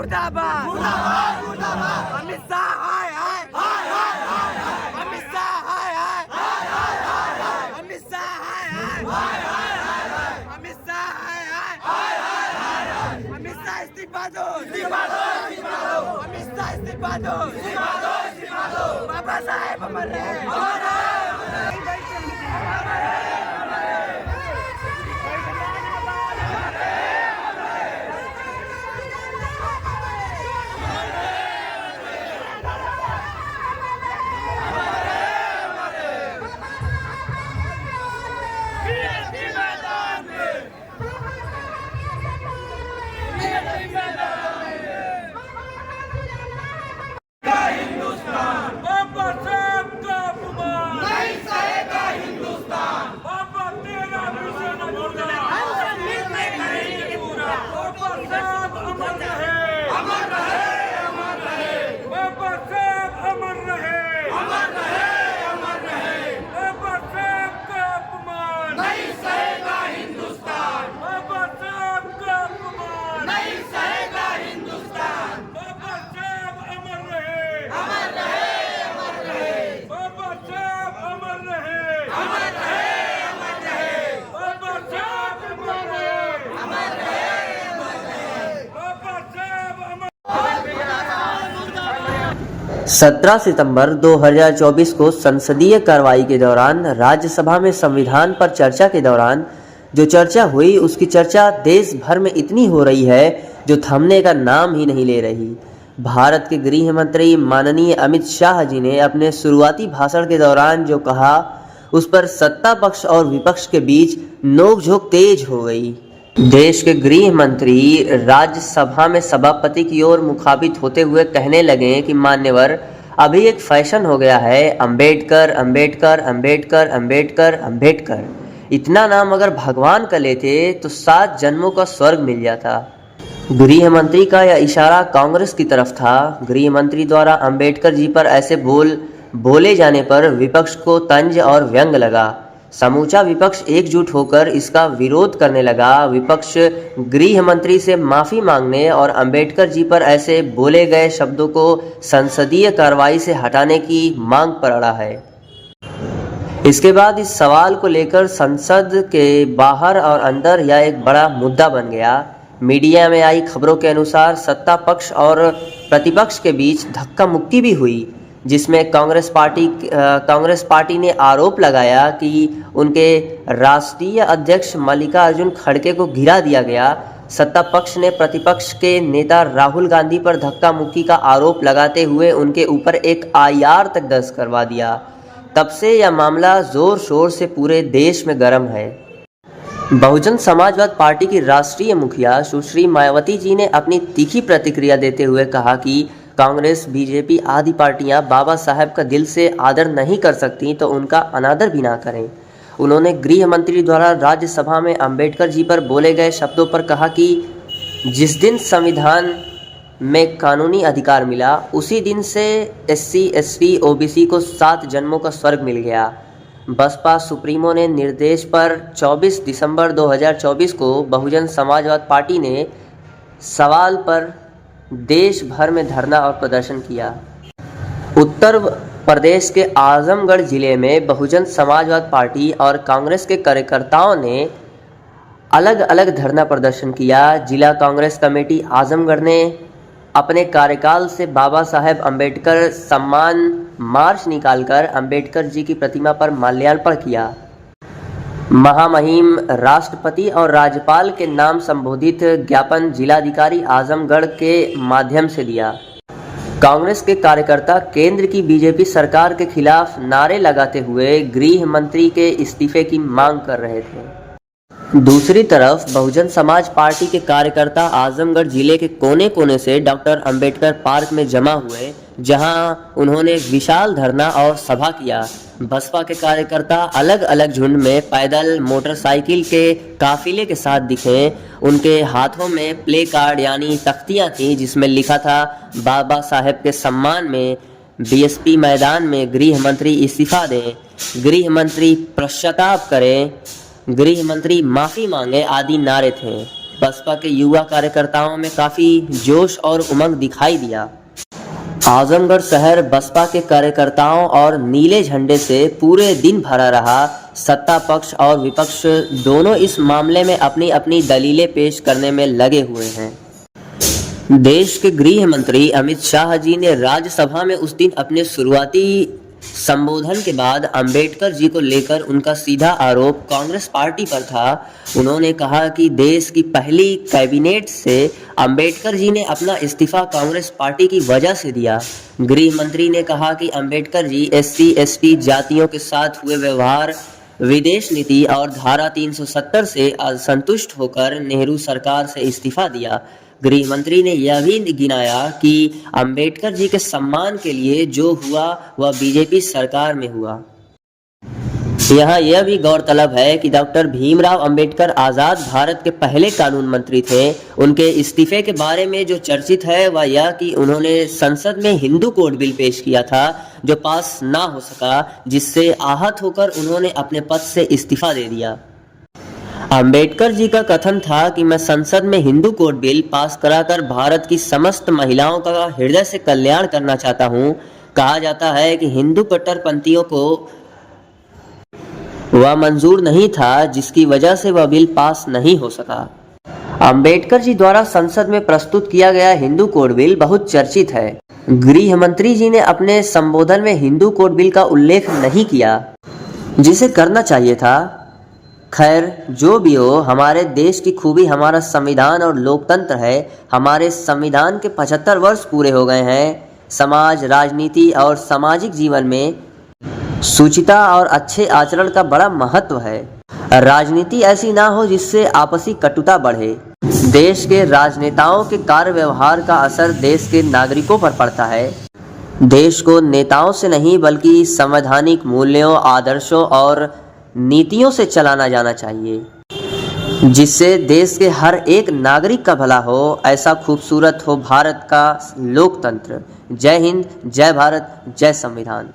मुर्दाबाद मुर्दाबाद मुर्दाबाद। अमित शाह हाय हाय हाय हाय हाय हाय। अमित शाह हाय हाय हाय हाय हाय हाय। अमित शाह हाय हाय हाय हाय हाय हाय। अमित शाह हाय हाय हाय हाय हाय हाय। अमित शाह इस्तीफा दो इस्तीफा दो इस्तीफा दो। अमित शाह इस्तीफा दो इस्तीफा दो इस्तीफा दो। बाबा साहेब अमर रहे अमर रहे अमर रहे। सत्रह सितंबर 2024 को संसदीय कार्रवाई के दौरान राज्यसभा में संविधान पर चर्चा के दौरान जो चर्चा हुई उसकी चर्चा देश भर में इतनी हो रही है जो थमने का नाम ही नहीं ले रही। भारत के गृह मंत्री माननीय अमित शाह जी ने अपने शुरुआती भाषण के दौरान जो कहा उस पर सत्ता पक्ष और विपक्ष के बीच नोकझोंक तेज हो गई। देश के गृह मंत्री राज्यसभा में सभापति की ओर मुखातिब होते हुए कहने लगे कि मान्यवर अभी एक फैशन हो गया है अंबेडकर अंबेडकर अंबेडकर अंबेडकर अंबेडकर। इतना नाम अगर भगवान का लेते तो 7 जन्मों का स्वर्ग मिल जाता। गृह मंत्री का यह इशारा कांग्रेस की तरफ था। गृह मंत्री द्वारा अंबेडकर जी पर ऐसे बोले जाने पर विपक्ष को तंज और व्यंग लगा। समूचा विपक्ष एकजुट होकर इसका विरोध करने लगा। विपक्ष गृह मंत्री से माफी मांगने और अंबेडकर जी पर ऐसे बोले गए शब्दों को संसदीय कार्रवाई से हटाने की मांग पर अड़ा है। इसके बाद इस सवाल को लेकर संसद के बाहर और अंदर यह एक बड़ा मुद्दा बन गया। मीडिया में आई खबरों के अनुसार सत्ता पक्ष और प्रतिपक्ष के बीच धक्का मुक्की भी हुई, जिसमें कांग्रेस पार्टी ने आरोप लगाया कि उनके राष्ट्रीय अध्यक्ष मल्लिकार्जुन खड़गे को गिरा दिया गया। सत्ता पक्ष ने प्रतिपक्ष के नेता राहुल गांधी पर धक्का मुक्की का आरोप लगाते हुए उनके ऊपर एक IR तक दर्ज करवा दिया। तब से यह मामला जोर शोर से पूरे देश में गर्म है। बहुजन समाजवाद पार्टी की राष्ट्रीय मुखिया सुश्री मायावती जी ने अपनी तीखी प्रतिक्रिया देते हुए कहा कि कांग्रेस, बीजेपी आदि पार्टियां बाबा साहब का दिल से आदर नहीं कर सकती तो उनका अनादर भी ना करें। उन्होंने गृह मंत्री द्वारा राज्यसभा में अंबेडकर जी पर बोले गए शब्दों पर कहा कि जिस दिन संविधान में कानूनी अधिकार मिला उसी दिन से SC, ST, OBC को 7 जन्मों का स्वर्ग मिल गया। बसपा सुप्रीमो ने निर्देश पर 24 दिसंबर 2024 को बहुजन समाजवाद पार्टी ने सवाल पर देश भर में धरना और प्रदर्शन किया। उत्तर प्रदेश के आजमगढ़ जिले में बहुजन समाजवाद पार्टी और कांग्रेस के कार्यकर्ताओं ने अलग अलग धरना प्रदर्शन किया। जिला कांग्रेस कमेटी आजमगढ़ ने अपने कार्यकाल से बाबा साहेब अंबेडकर सम्मान मार्च निकालकर अंबेडकर जी की प्रतिमा पर माल्यार्पण किया। महामहिम राष्ट्रपति और राज्यपाल के नाम संबोधित ज्ञापन जिलाधिकारी आजमगढ़ के माध्यम से दिया। कांग्रेस के कार्यकर्ता केंद्र की बीजेपी सरकार के खिलाफ नारे लगाते हुए गृह मंत्री के इस्तीफे की मांग कर रहे थे। दूसरी तरफ बहुजन समाज पार्टी के कार्यकर्ता आजमगढ़ जिले के कोने कोने से डॉक्टर अंबेडकर पार्क में जमा हुए, जहां उन्होंने विशाल धरना और सभा किया। बसपा के कार्यकर्ता अलग अलग झुंड में पैदल, मोटरसाइकिल के काफिले के साथ दिखे। उनके हाथों में प्ले कार्ड यानी तख्तियां थी जिसमें लिखा था बाबा साहेब के सम्मान में BSP मैदान में गृह मंत्री इस्तीफा दें, गृह मंत्री पश्चाताप करें, गृह मंत्री माफी मांगे आदि नारे थे। बसपा के युवा कार्यकर्ताओं में काफ़ी जोश और उमंग दिखाई दिया। आजमगढ़ शहर बसपा के कार्यकर्ताओं और नीले झंडे से पूरे दिन भरा रहा। सत्ता पक्ष और विपक्ष दोनों इस मामले में अपनी अपनी दलीलें पेश करने में लगे हुए हैं। देश के गृह मंत्री अमित शाह जी ने राज्यसभा में उस दिन अपने शुरुआती संबोधन के बाद अंबेडकर जी को लेकर उनका सीधा आरोप कांग्रेस पार्टी पर था। उन्होंने कहा कि देश की पहली कैबिनेट से अंबेडकर जी ने अपना इस्तीफा कांग्रेस पार्टी की वजह से दिया। गृह मंत्री ने कहा कि अंबेडकर जी SC ST जातियों के साथ हुए व्यवहार, विदेश नीति और धारा 370 से असंतुष्ट होकर नेहरू सरकार से इस्तीफा दिया। गृह मंत्री ने यह भी गिनाया कि अंबेडकर जी के सम्मान के लिए जो हुआ वह बीजेपी सरकार में हुआ। यहाँ यह भी गौरतलब है कि डॉक्टर भीमराव अंबेडकर आज़ाद भारत के पहले कानून मंत्री थे। उनके इस्तीफे के बारे में जो चर्चित है वह यह कि उन्होंने संसद में हिंदू कोड बिल पेश किया था जो पास ना हो सका, जिससे आहत होकर उन्होंने अपने पद से इस्तीफा दे दिया। अंबेडकर जी का कथन था कि मैं संसद में हिंदू कोड बिल पास कराकर भारत की समस्त महिलाओं का हृदय से कल्याण करना चाहता हूं। कहा जाता है कि हिंदू कट्टरपंथियों को वह मंजूर नहीं था, जिसकी वजह से वह बिल पास नहीं हो सका। अंबेडकर जी द्वारा संसद में प्रस्तुत किया गया हिंदू कोड बिल बहुत चर्चित है। गृह मंत्री जी ने अपने संबोधन में हिंदू कोड बिल का उल्लेख नहीं किया, जिसे करना चाहिए था। खैर, जो भी हो, हमारे देश की खूबी हमारा संविधान और लोकतंत्र है। हमारे संविधान के 75 वर्ष पूरे हो गए हैं। समाज, राजनीति और सामाजिक जीवन में शुचिता और अच्छे आचरण का बड़ा महत्व है। राजनीति ऐसी ना हो जिससे आपसी कटुता बढ़े। देश के राजनेताओं के कार्य व्यवहार का असर देश के नागरिकों पर पड़ता है। देश को नेताओं से नहीं बल्कि संवैधानिक मूल्यों, आदर्शों और नीतियों से चलाना जाना चाहिए, जिससे देश के हर एक नागरिक का भला हो। ऐसा खूबसूरत हो भारत का लोकतंत्र। जय हिंद, जय भारत, जय संविधान।